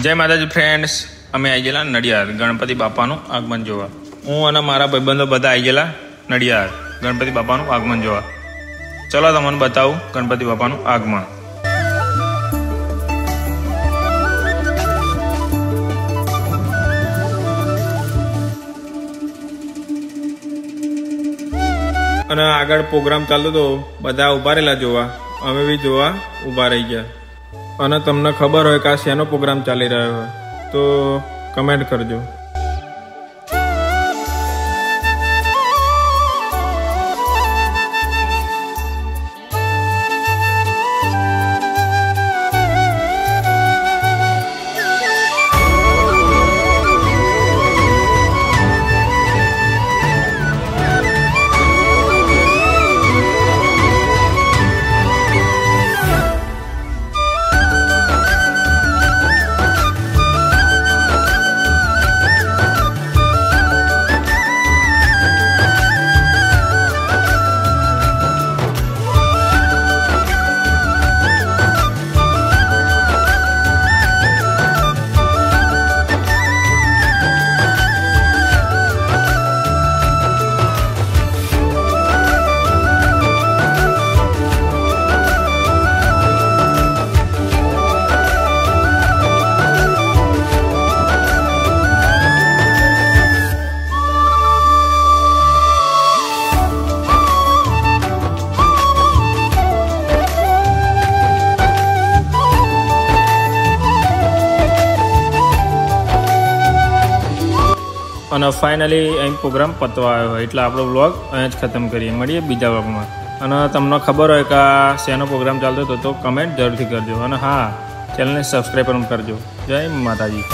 जय माताजी फ्रेंड्स, अमे आई गेला नडियाद गणपति बापाનું આગમન જોવા। હું અને મારા ભાઈબંધો બધા આવી ગયેલા નડિયાદ ગણપતિ બાપાનું આગમન જોવા। ચલો તમને બતાવું ગણપતિ બાપાનું આગમન। અને આગળ પ્રોગ્રામ ચાલતો તો બધા ઉભા રહેલા જોવા, અમે બી જોવા ઉભા રહી ગયા। અને તમને ખબર હોય કે આ શેનો પ્રોગ્રામ ચાલી રહ્યો હોય તો કમેન્ટ કરજો। અને ફાઇનલી અહીં પ્રોગ્રામ પતવા આવ્યો હોય એટલે આપણો વ્લોગ અહીં જ ખતમ કરીએ। મળીએ બીજા વ્લોગમાં। અને તમને ખબર હોય કે આ શેનો પ્રોગ્રામ ચાલતો હતો તો કમેન્ટ જરૂરથી કરજો। અને હા, ચેનલને સબસ્ક્રાઈબ પણ કરજો। જય માતાજી।